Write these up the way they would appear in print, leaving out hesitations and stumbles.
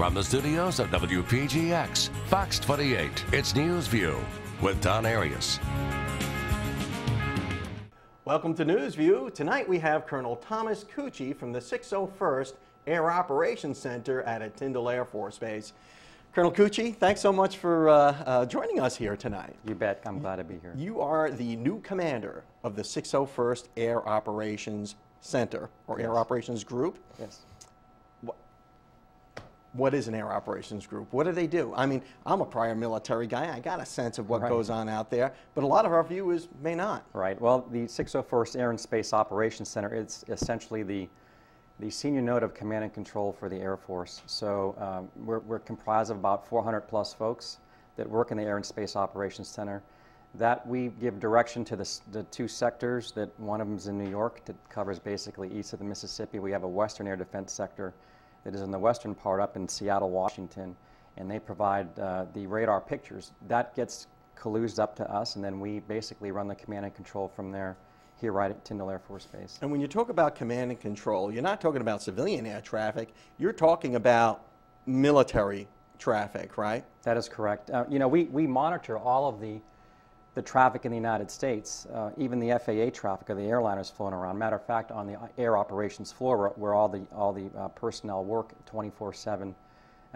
From the studios of WPGX, Fox 28, it's News View with Don Arias. Welcome to News View. Tonight we have Colonel Thomas Cucchi from the 601st Air Operations Center at Tyndall Air Force Base. Colonel Cucchi, thanks so much for joining us here tonight. You bet. I'm glad to be here. You are the new commander of the 601st Air Operations Center, or Air Operations Group. Yes. What is an Air Operations Group? What do they do? I mean, I'm a prior military guy. I got a sense of what goes on out there, but a lot of our viewers may not. Right. Well, the 601st Air and Space Operations Center is essentially the senior node of command and control for the Air Force. So we're comprised of about 400 plus folks that work in the Air and Space Operations Center. That we give direction to the two sectors. That one of them is in New York that covers basically east of the Mississippi. We have a Western Air Defense sector that is in the western part up in Seattle, Washington, and they provide the radar pictures. That gets collused up to us, and then we basically run the command and control from there here right at Tyndall Air Force Base. And when you talk about command and control, you're not talking about civilian air traffic, you're talking about military traffic, right? That is correct. You know, we monitor all of the traffic in the United States, even the FAA traffic of the airliners flown around. Matter of fact, on the air operations floor where all the personnel work 24/7,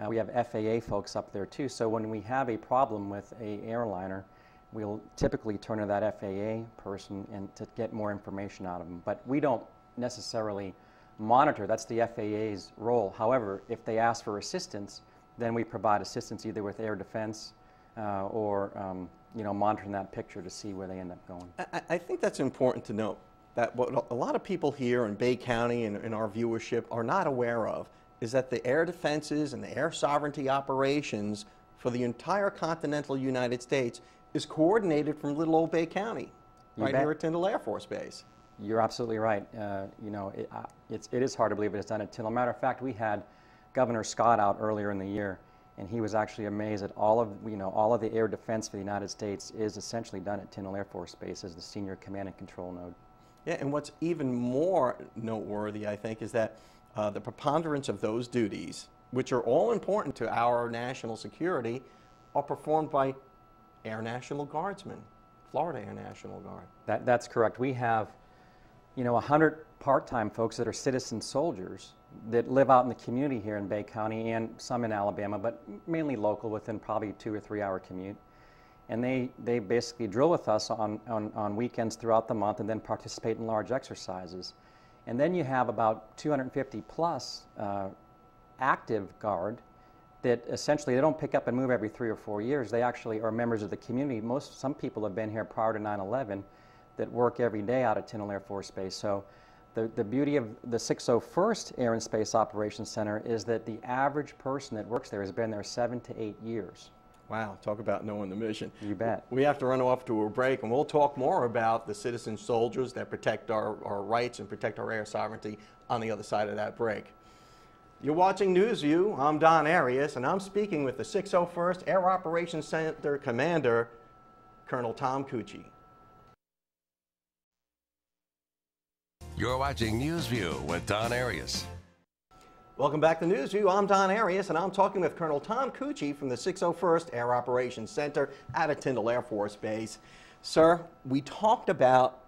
we have FAA folks up there too. So when we have a problem with a airliner, we'll typically turn to that FAA person and to get more information out of them. But we don't necessarily monitor. That's the FAA's role. However, if they ask for assistance, then we provide assistance either with air defense or you know, monitoring that picture to see where they end up going. I think that's important to note, that what a lot of people here in Bay County and in our viewership are not aware of is that the air defenses and the air sovereignty operations for the entire continental United States is coordinated from little old Bay County, right here at Tyndall Air Force Base. You're absolutely right. You know, it is hard to believe it's done at Tyndall. Matter of fact, we had Governor Scott out earlier in the year, and he was actually amazed that all of the air defense for the United States is essentially done at Tyndall Air Force Base as the senior command and control node. Yeah, and what's even more noteworthy, I think, is that the preponderance of those duties, which are all important to our national security, are performed by Air National Guardsmen, Florida Air National Guard. That's correct. We have, you know, 100 part-time folks that are citizen soldiers that live out in the community here in Bay County and some in Alabama, but mainly local, within probably 2 or 3 hour commute. And they basically drill with us on weekends throughout the month and then participate in large exercises. And then you have about 250 plus active guard that essentially they don't pick up and move every 3 or 4 years. They actually are members of the community. Some people have been here prior to 9/11 that work every day out at Tyndall Air Force Base. So the beauty of the 601st Air and Space Operations Center is that the average person that works there has been there 7 to 8 years. Wow, talk about knowing the mission. You bet. We have to run off to a break, and we'll talk more about the citizen soldiers that protect our rights and protect our air sovereignty on the other side of that break. You're watching News View. I'm Don Arias, and I'm speaking with the 601st Air Operations Center Commander, Colonel Tom Cucchi. You're watching News View with Don Arias. Welcome back to News View. I'm Don Arias, and I'm talking with Colonel Tom Cucchi from the 601st Air Operations Center at Tyndall Air Force Base. Sir, we talked about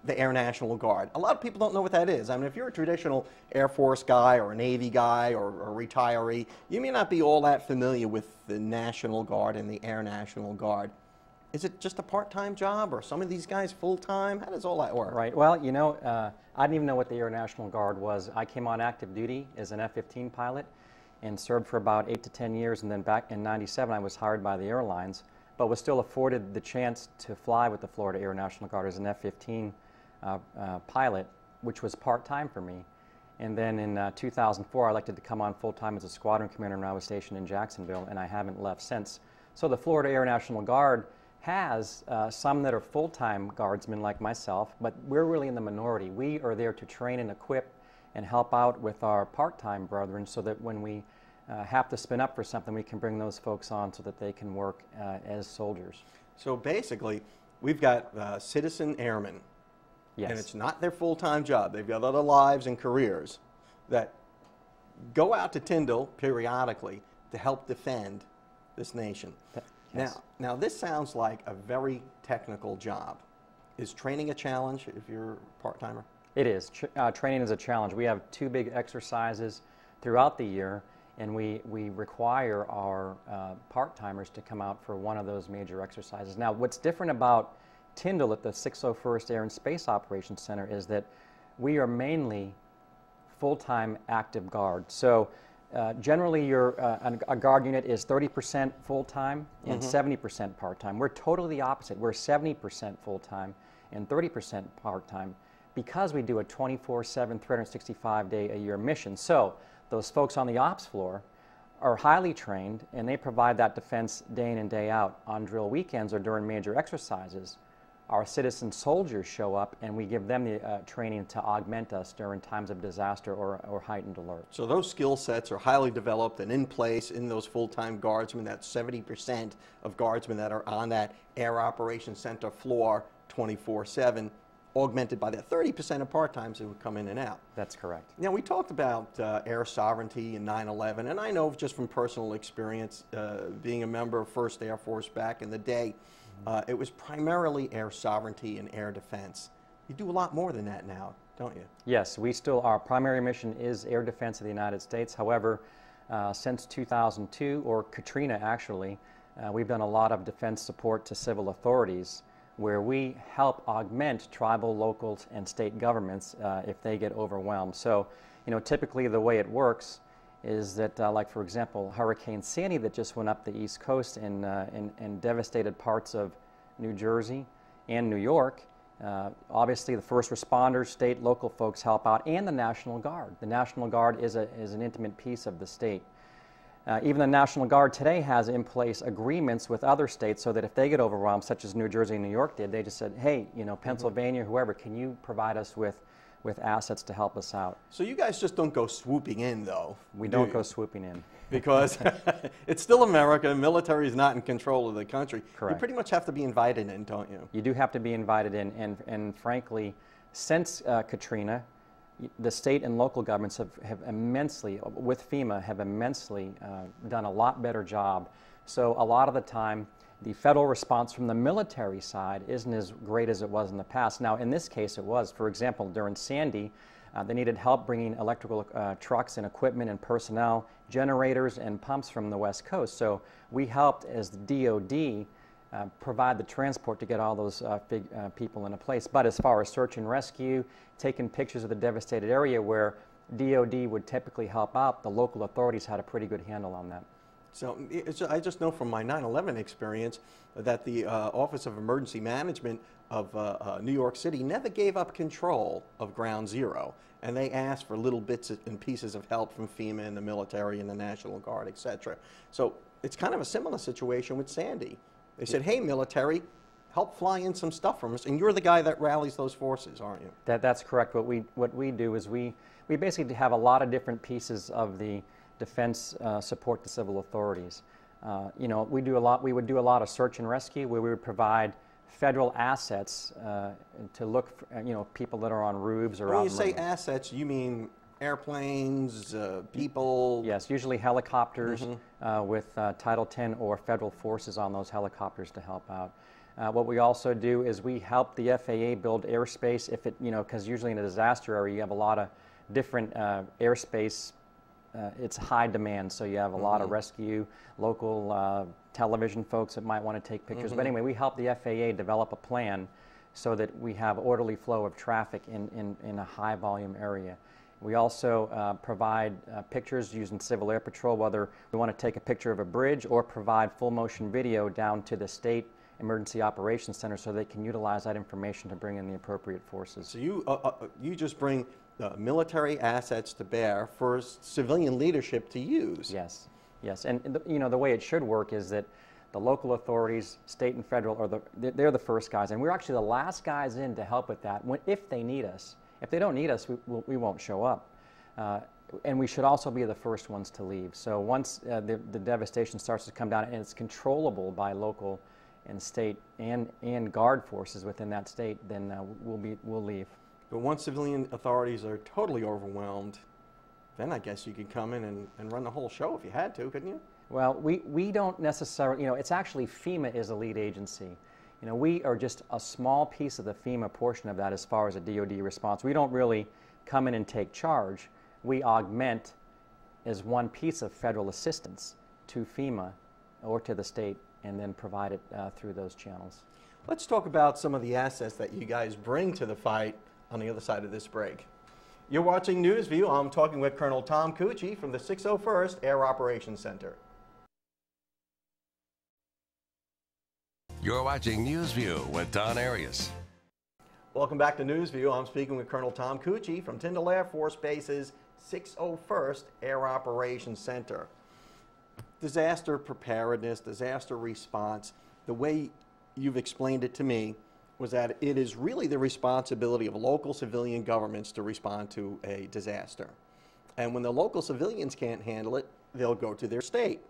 the Air National Guard. A lot of people don't know what that is. I mean, if you're a traditional Air Force guy or a Navy guy or a retiree, you may not be all that familiar with the National Guard and the Air National Guard. Is it just a part-time job, or some of these guys full-time? How does all that work? Right. Well, you know, I didn't even know what the Air National Guard was. I came on active duty as an F-15 pilot and served for about 8 to 10 years, and then back in '97 I was hired by the airlines, but was still afforded the chance to fly with the Florida Air National Guard as an F-15 pilot, which was part-time for me. And then in 2004 I elected to come on full-time as a squadron commander when I was stationed in Jacksonville, and I haven't left since. So the Florida Air National Guard has some that are full-time guardsmen like myself, but we're really in the minority. We are there to train and equip and help out with our part-time brethren so that when we have to spin up for something, we can bring those folks on so that they can work as soldiers. So basically, we've got citizen airmen, yes, and it's not their full-time job. They've got other lives and careers that go out to Tyndall periodically to help defend this nation. Yes. Now this sounds like a very technical job. Is training a challenge if you're a part-timer? It is. Training is a challenge. We have 2 big exercises throughout the year, and we require our part-timers to come out for one of those major exercises. Now, what's different about Tyndall at the 601st Air and Space Operations Center is that we are mainly full-time active guard. So generally a guard unit is 30% full-time and 70% part-time. We're totally the opposite. We're 70% full-time and 30% part-time because we do a 24/7, 365-day-a-year mission. So those folks on the ops floor are highly trained, and they provide that defense day in and day out. On drill weekends or during major exercises, our citizen soldiers show up, and we give them the training to augment us during times of disaster or heightened alert. So those skill sets are highly developed and in place in those full-time guardsmen. That's 70% of guardsmen that are on that Air Operations Center floor 24/7, augmented by that 30% of part-times who would come in and out. That's correct. Now, we talked about air sovereignty and 9/11, and I know just from personal experience, being a member of 1st Air Force back in the day, it was primarily air sovereignty and air defense. You do a lot more than that now, don't you? Yes, our primary mission is air defense of the United States. However, since 2002, or Katrina actually, we've done a lot of defense support to civil authorities where we help augment tribal, local, and state governments if they get overwhelmed. So, typically the way it works is that, like for example, Hurricane Sandy that just went up the East Coast and devastated parts of New Jersey and New York. Obviously, the first responders, state, local folks help out, and the National Guard. The National Guard is an intimate piece of the state. Even the National Guard today has in place agreements with other states so that if they get overwhelmed, such as New Jersey and New York did, they just said, hey, Pennsylvania, whoever, can you provide us with assets to help us out? So you guys just don't go swooping in, though? We don't go swooping in. Because it's still America, the military is not in control of the country. Correct. You pretty much have to be invited in, don't you? You do have to be invited in, and frankly, since Katrina, the state and local governments have immensely, with FEMA, have immensely done a lot better job. So a lot of the time, the federal response from the military side isn't as great as it was in the past. Now, in this case, it was. For example, during Sandy, they needed help bringing electrical trucks and equipment and personnel, generators and pumps from the West Coast. So we helped as the DOD provide the transport to get all those people in a place. But as far as search and rescue, taking pictures of the devastated area where DOD would typically help out, the local authorities had a pretty good handle on that. So I just know from my 9/11 experience that the Office of Emergency Management of New York City never gave up control of Ground Zero, and they asked for little bits and pieces of help from FEMA and the military and the National Guard, etc. So it's kind of a similar situation with Sandy. They said, hey, military, help fly in some stuff from us, and you're the guy that rallies those forces, aren't you? That's correct. What we do is we basically have a lot of different pieces of the defense support to civil authorities. We would do a lot of search and rescue where we would provide federal assets to look for, people that are on roofs or when out you say in assets, you mean airplanes, people? Yes, usually helicopters with Title 10 or federal forces on those helicopters to help out. What we also do is we help the FAA build airspace if it, because usually in a disaster area you have a lot of different airspace. It's high demand, so you have a lot of rescue, local television folks that might want to take pictures. But anyway, we help the FAA develop a plan so that we have orderly flow of traffic in a high volume area. We also provide pictures using Civil Air Patrol, whether we want to take a picture of a bridge or provide full motion video down to the state emergency operations center so they can utilize that information to bring in the appropriate forces. So you just bring military assets to bear for civilian leadership to use. Yes, yes, and the way it should work is that the local authorities, state and federal, they're the first guys, and we're actually the last guys in to help with that if they need us. If they don't need us, we won't show up. And we should also be the first ones to leave. So once the devastation starts to come down and it's controllable by local and state and guard forces within that state, then we'll leave. But once civilian authorities are totally overwhelmed, then I guess you could come in and run the whole show if you had to, couldn't you? Well, we don't necessarily, it's actually FEMA is the lead agency. We are just a small piece of the FEMA portion of that as far as a DoD response. We don't really come in and take charge. We augment as one piece of federal assistance to FEMA or to the state and then provide it through those channels. Let's talk about some of the assets that you guys bring to the fight on the other side of this break. You're watching NewsView. I'm talking with Colonel Tom Cucchi from the 601st Air Operations Center. You're watching NewsView with Don Arias. Welcome back to NewsView. I'm speaking with Colonel Tom Cucchi from Tyndall Air Force Base's 601st Air Operations Center. Disaster preparedness, disaster response, the way you've explained it to me was that it is really the responsibility of local civilian governments to respond to a disaster. And when the local civilians can't handle it, they'll go to their state.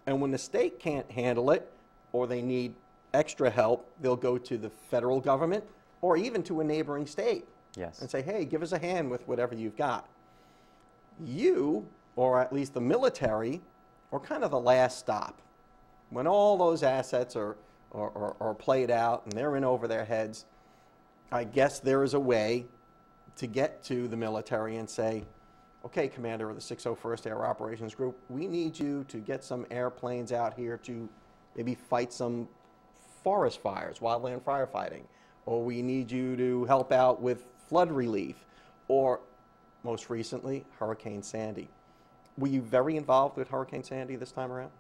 And when the state can't handle it, or they need extra help, they'll go to the federal government or even to a neighboring state. Yes. And say, hey, give us a hand with whatever you've got. You, or at least the military, are kind of the last stop. When all those assets are played out and they're in over their heads, I guess there is a way to get to the military and say, okay, Commander of the 601st Air Operations Group, we need you to get some airplanes out here to maybe fight some forest fires, wildland firefighting, or we need you to help out with flood relief, or most recently, Hurricane Sandy. Were you very involved with Hurricane Sandy this time around?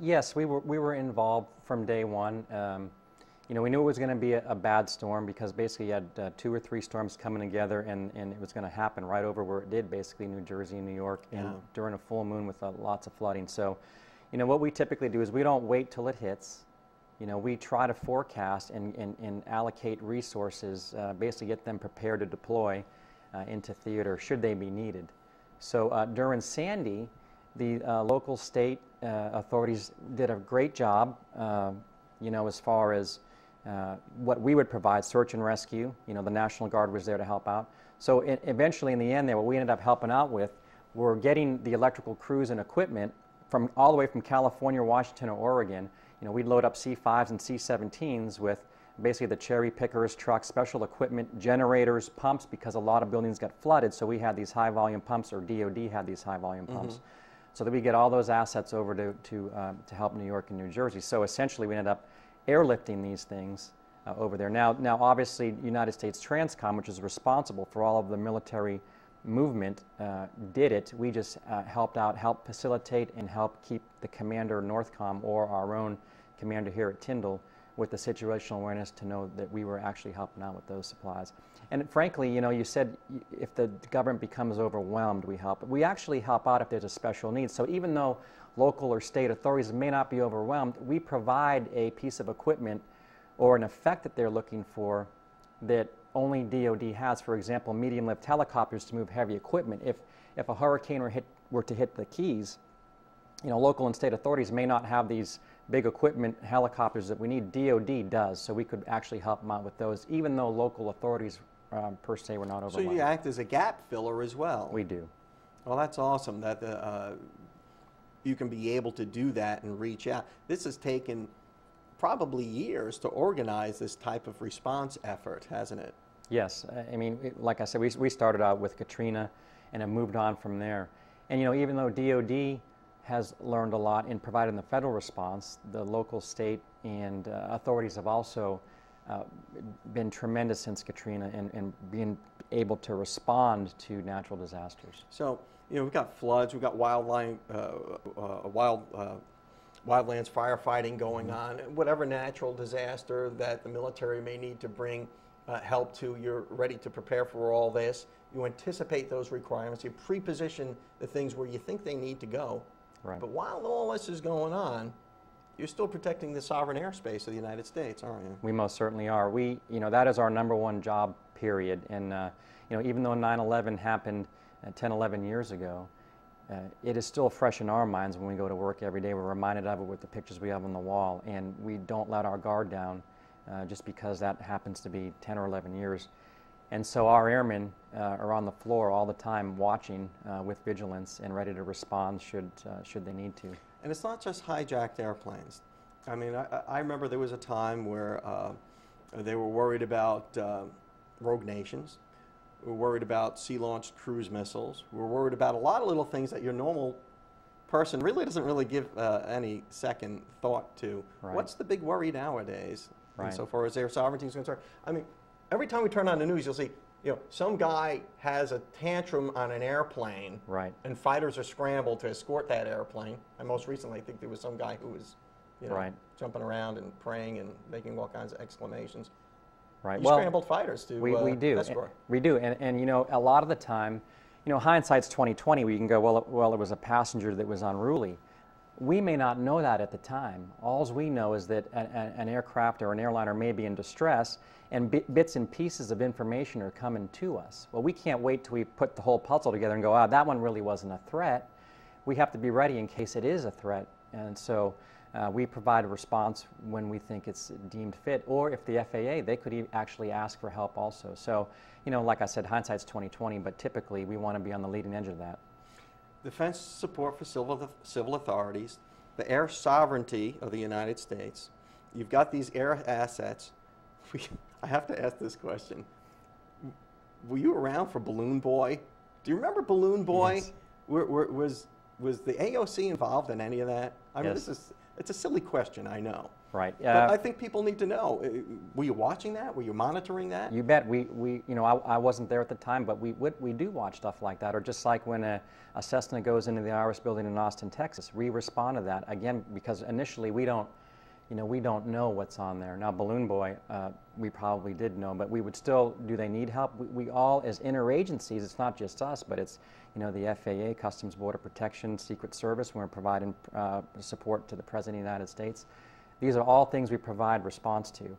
Yes, we were involved from day one. We knew it was going to be a bad storm because basically you had 2 or 3 storms coming together, and it was going to happen right over where it did, basically New Jersey and New York, and during a full moon with lots of flooding. So, what we typically do is we don't wait till it hits. We try to forecast and allocate resources, basically get them prepared to deploy into theater should they be needed. So during Sandy, the local state authorities did a great job, as far as what we would provide, search and rescue. The National Guard was there to help out. So eventually, in the end there, what we ended up helping out with were getting the electrical crews and equipment from all the way from California, Washington, or Oregon. We'd load up C5s and C17s with basically the cherry pickers, trucks, special equipment, generators, pumps, because a lot of buildings got flooded, so we had these high volume pumps, or DOD had these high volume pumps, so that we get all those assets over to help New York and New Jersey. So essentially we ended up airlifting these things over there. Now obviously United States Transcom, which is responsible for all of the military movement, did it. We just helped facilitate and help keep the commander Northcom, or our own commander here at Tyndall, with the situational awareness to know that we were actually helping out with those supplies. And frankly, you said if the government becomes overwhelmed, we help. We actually help out if there's a special need. So even though local or state authorities may not be overwhelmed, we provide a piece of equipment or an effect that they're looking for that only DoD has. For example, medium-lift helicopters to move heavy equipment. If a hurricane were to hit the Keys, local and state authorities may not have these big equipment helicopters that we need. DoD does, so we could actually help them out with those, even though local authorities per se were not overwhelmed. So you act as a gap filler as well. We do. Well, that's awesome that you can be able to do that and reach out. This has taken probably years to organize this type of response effort, hasn't it? Yes. Like I said, we started out with Katrina and have moved on from there. And even though DoD has learned a lot in providing the federal response, the local, state, and authorities have also been tremendous since Katrina in being able to respond to natural disasters. So, we've got floods, we've got wildlands firefighting going on, whatever natural disaster that the military may need to bring help to, you're ready to prepare for all this. You anticipate those requirements, you pre-position the things where you think they need to go. Right. But while all this is going on, you're still protecting the sovereign airspace of the United States, aren't you? We most certainly are. That is our #1 job, period. And even though 9/11 happened 10, 11 years ago, it is still fresh in our minds when we go to work every day. We're reminded of it with the pictures we have on the wall, and we don't let our guard down just because that happens to be 10 or 11 years. And so our airmen are on the floor all the time watching with vigilance and ready to respond should they need to. And it's not just hijacked airplanes. I mean, I remember there was a time where they were worried about rogue nations. We were worried about sea-launched cruise missiles. We were worried about a lot of little things that your normal person really doesn't really give any second thought to. Right. What's the big worry nowadays? Right. So far as air sovereignty is concerned? I mean, every time we turn on the news, you'll see, some guy has a tantrum on an airplane, right, and fighters are scrambled to escort that airplane. And most recently, I think there was some guy who was, right, jumping around and praying and making all kinds of exclamations. Right. You scrambled fighters to we do. escort. We do, and a lot of the time, hindsight's 20/20. We can go, well, it was a passenger that was unruly. We may not know that at the time. All we know is that an aircraft or an airliner may be in distress, and bits and pieces of information are coming to us. Well, we can't wait till we put the whole puzzle together and go, that one really wasn't a threat. We have to be ready in case it is a threat, and so we provide a response when we think it's deemed fit, or if the FAA, they could actually ask for help also. So, like I said, hindsight's 20/20, but typically we want to be on the leading edge of that. Defense support for civil authorities, the air sovereignty of the United States. You've got these air assets. I have to ask this question. Were you around for Balloon Boy? Do you remember Balloon Boy? Yes. Was the AOC involved in any of that? I mean, Yes. it's a silly question, I know. Right. But I think people need to know. Were you watching that? Were you monitoring that? You bet. I wasn't there at the time, but we do watch stuff like that. Or just like when a Cessna goes into the Iris building in Austin, Texas, we respond to that again because initially we don't know what's on there. Now Balloon Boy, we probably did know, but we would still. Do they need help? We all, as interagencies, it's not just us, but it's the FAA, Customs Border Protection, Secret Service. We're providing support to the President of the United States. These are all things we provide response to.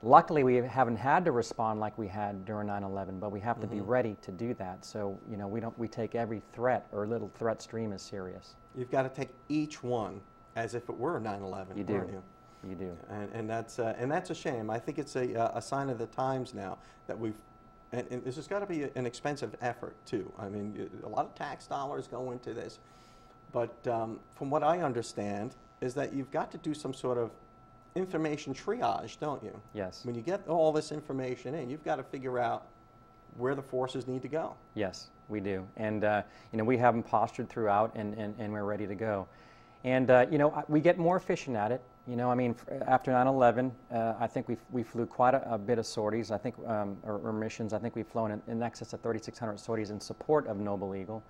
Luckily, we haven't had to respond like we had during 9/11, but we have to be ready to do that. So, we take every threat or little threat stream as serious. You've got to take each one as if it were 9/11. You do. Aren't you? You do. And that's a shame. I think it's a sign of the times now that we've. And this has got to be an expensive effort too. I mean, a lot of tax dollars go into this, but from what I understand, is that you've got to do some sort of information triage, don't you? Yes. When you get all this information in, you've got to figure out where the forces need to go. Yes, we do. And, we have them postured throughout, and we're ready to go. And, we get more efficient at it. After 9/11, I think we flew quite a bit of sorties, I think, or missions. I think we've flown in excess of 3,600 sorties in support of Noble Eagle.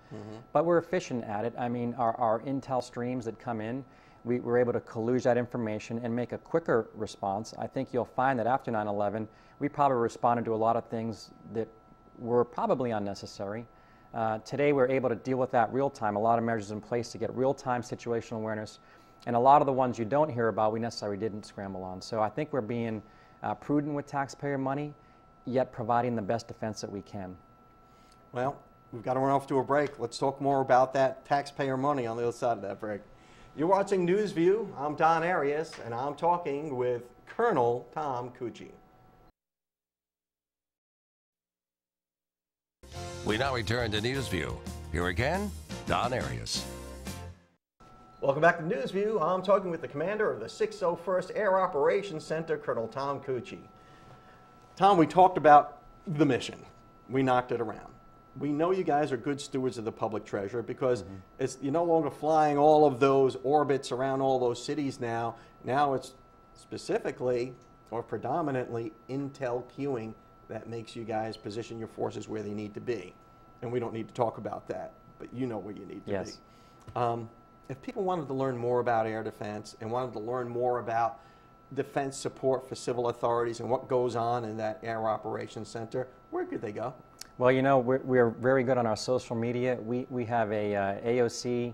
But we're efficient at it. I mean, our intel streams that come in, we were able to collude that information and make a quicker response. I think you'll find that after 9/11, we probably responded to a lot of things that were probably unnecessary. Today, we're able to deal with that real time, a lot of measures in place to get real-time situational awareness. And a lot of the ones you don't hear about, we necessarily didn't scramble on. So I think we're being prudent with taxpayer money, yet providing the best defense that we can. Well, we've got to run off to a break. Let's talk more about that taxpayer money on the other side of that break. You're watching News View. I'm Don Arias, and I'm talking with Colonel Tom Cucchi. We now return to News View. Here again, Don Arias. Welcome back to News View. I'm talking with the commander of the 601st Air Operations Center, Colonel Tom Cucchi. Tom, we talked about the mission. We knocked it around. We know you guys are good stewards of the public treasure because you're no longer flying all of those orbits around all those cities now. Now it's specifically or predominantly intel queuing that makes you guys position your forces where they need to be. And we don't need to talk about that, but you know where you need to be. If people wanted to learn more about air defense and wanted to learn more about defense support for civil authorities and what goes on in that Air Operations Center, where could they go? Well, we're very good on our social media. We have a AOC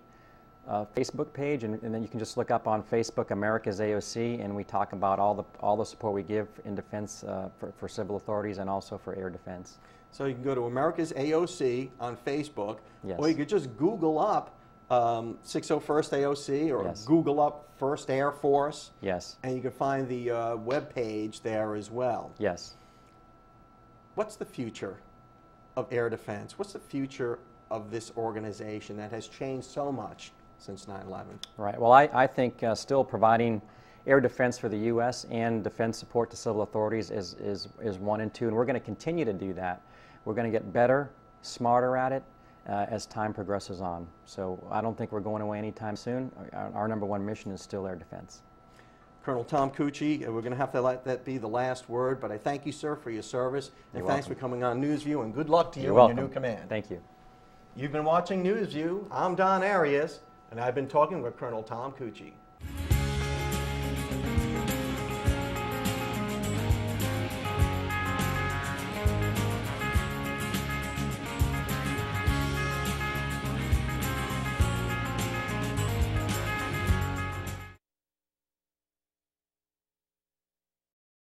Facebook page, and then you can just look up on Facebook America's AOC, and we talk about all the support we give in defense for civil authorities and also for air defense. So you can go to America's AOC on Facebook, yes, or you could just Google up 601st AOC or Google up 1st Air Force. Yes. And you can find the web page there as well. Yes. what's the future of air defense? What's the future of this organization that has changed so much since 9/11? Right. Well, I think still providing air defense for the U.S. and defense support to civil authorities is one and two, and we're going to continue to do that. We're going to get better, smarter at it as time progresses on. So I don't think we're going away anytime soon. Our number one mission is still air defense. Colonel Tom Cucchi, we're going to have to let that be the last word, but I thank you, sir, for your service, and You're thanks welcome. for coming on NewsView, and good luck to you You're in welcome. your new command. Thank you. You've been watching NewsView. I'm Don Arias, and I've been talking with Colonel Tom Cucchi.